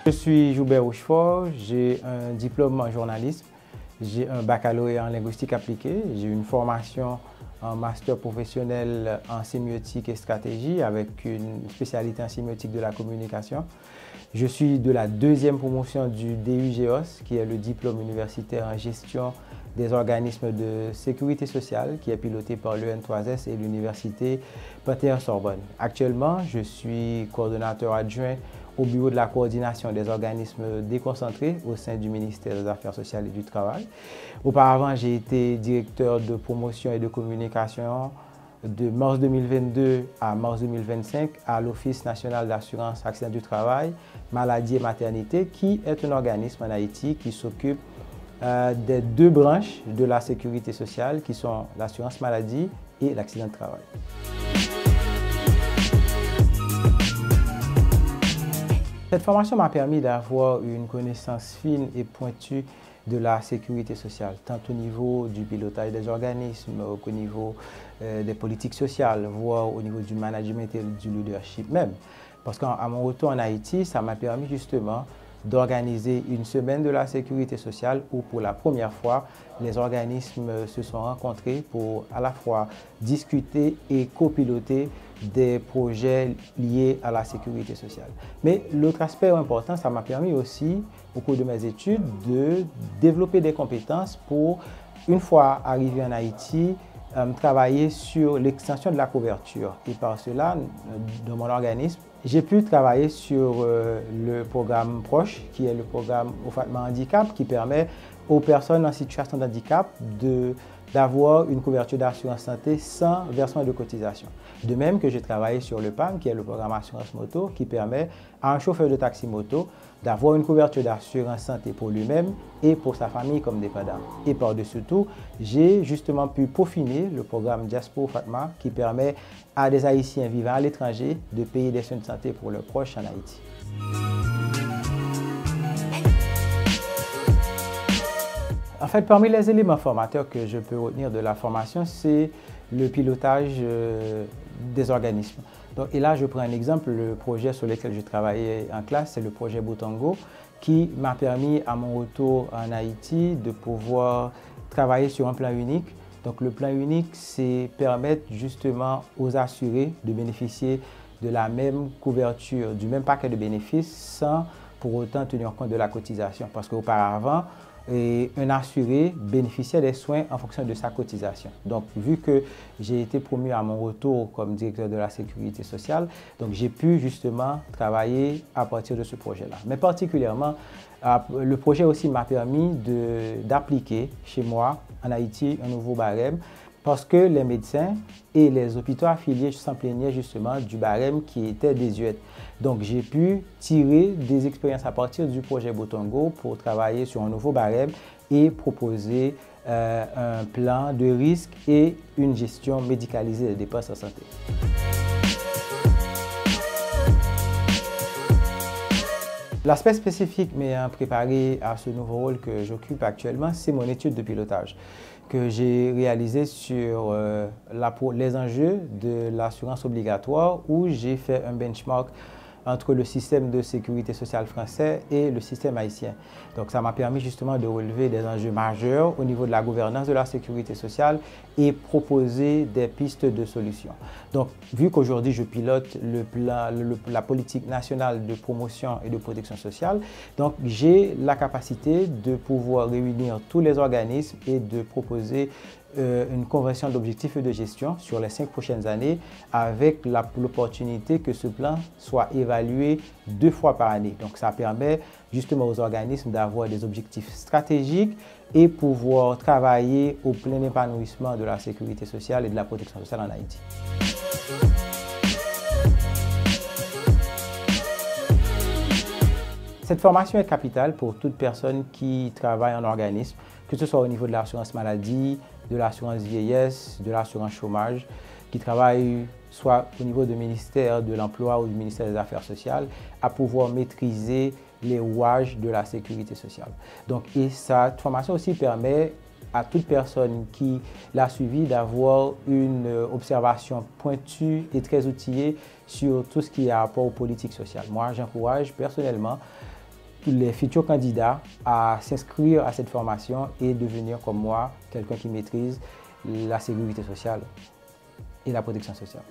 Je suis Joubert Rochefort, j'ai un diplôme en journalisme, j'ai un baccalauréat en linguistique appliquée, j'ai une formation en master professionnel en sémiotique et stratégie avec une spécialité en sémiotique de la communication. Je suis de la deuxième promotion du DU-GEOS, qui est le diplôme universitaire en gestion des organismes de sécurité sociale, qui est piloté par l'EN3S et l'université Panthéon-Sorbonne. Actuellement, je suis coordonnateur adjoint au bureau de la coordination des organismes déconcentrés au sein du ministère des Affaires sociales et du Travail. Auparavant, j'ai été directeur de promotion et de communication de mars 2022 à mars 2025 à l'Office national d'assurance accident du travail, maladie et maternité, qui est un organisme en Haïti qui s'occupe des deux branches de la sécurité sociale qui sont l'assurance maladie et l'accident de travail. Cette formation m'a permis d'avoir une connaissance fine et pointue de la sécurité sociale, tant au niveau du pilotage des organismes, qu'au niveau des politiques sociales, voire au niveau du management et du leadership même. Parce qu'à mon retour en Haïti, ça m'a permis justement d'organiser une semaine de la sécurité sociale où pour la première fois, les organismes se sont rencontrés pour à la fois discuter et copiloter des projets liés à la sécurité sociale. Mais l'autre aspect important, ça m'a permis aussi, au cours de mes études, de développer des compétences pour, une fois arrivé en Haïti, travailler sur l'extension de la couverture. Et par cela, dans mon organisme, j'ai pu travailler sur le programme PROCHE, qui est le programme au Fatma Handicap, qui permet aux personnes en situation de handicap d'avoir une couverture d'assurance santé sans versement de cotisation. De même que j'ai travaillé sur le PAM, qui est le programme assurance moto, qui permet à un chauffeur de taxi moto d'avoir une couverture d'assurance santé pour lui-même et pour sa famille comme dépendant. Et par-dessus tout, j'ai justement pu peaufiner le programme Diaspora Fatma, qui permet à des Haïtiens vivant à l'étranger de payer des soins de santé pour leurs proches en Haïti. En fait, parmi les éléments formateurs que je peux retenir de la formation, c'est le pilotage des organismes. Donc, et là, je prends un exemple, le projet sur lequel je travaillais en classe, c'est le projet Botongo, qui m'a permis à mon retour en Haïti de pouvoir travailler sur un plan unique. Donc, le plan unique, c'est permettre justement aux assurés de bénéficier de la même couverture, du même paquet de bénéfices sans pour autant tenir compte de la cotisation. Parce qu'auparavant, un assuré bénéficiait des soins en fonction de sa cotisation. Donc, vu que j'ai été promu à mon retour comme directeur de la sécurité sociale, donc j'ai pu justement travailler à partir de ce projet-là. Mais particulièrement, le projet aussi m'a permis d'appliquer chez moi, en Haïti, un nouveau barème, parce que les médecins et les hôpitaux affiliés s'en plaignaient justement du barème qui était désuet. Donc j'ai pu tirer des expériences à partir du projet Botongo pour travailler sur un nouveau barème et proposer un plan de risque et une gestion médicalisée des dépenses en santé. L'aspect spécifique m'ayant préparé à ce nouveau rôle que j'occupe actuellement, c'est mon étude de pilotage que j'ai réalisée sur les enjeux de l'assurance obligatoire où j'ai fait un benchmark entre le système de sécurité sociale français et le système haïtien. Donc ça m'a permis justement de relever des enjeux majeurs au niveau de la gouvernance de la sécurité sociale et proposer des pistes de solutions. Donc vu qu'aujourd'hui je pilote la politique nationale de promotion et de protection sociale, donc j'ai la capacité de pouvoir réunir tous les organismes et de proposer une convention d'objectifs et de gestion sur les 5 prochaines années avec l'opportunité que ce plan soit évalué 2 fois par année. Donc ça permet justement aux organismes d'avoir des objectifs stratégiques et pouvoir travailler au plein épanouissement de la sécurité sociale et de la protection sociale en Haïti. Cette formation est capitale pour toute personne qui travaille en organisme, que ce soit au niveau de l'assurance maladie, de l'assurance vieillesse, de l'assurance chômage, qui travaille soit au niveau du ministère de l'Emploi ou du ministère des Affaires sociales, à pouvoir maîtriser les rouages de la sécurité sociale. Donc, et cette formation aussi permet à toute personne qui l'a suivi d'avoir une observation pointue et très outillée sur tout ce qui a rapport aux politiques sociales. Moi, j'encourage personnellement les futurs candidats à s'inscrire à cette formation et devenir comme moi, quelqu'un qui maîtrise la sécurité sociale et la protection sociale.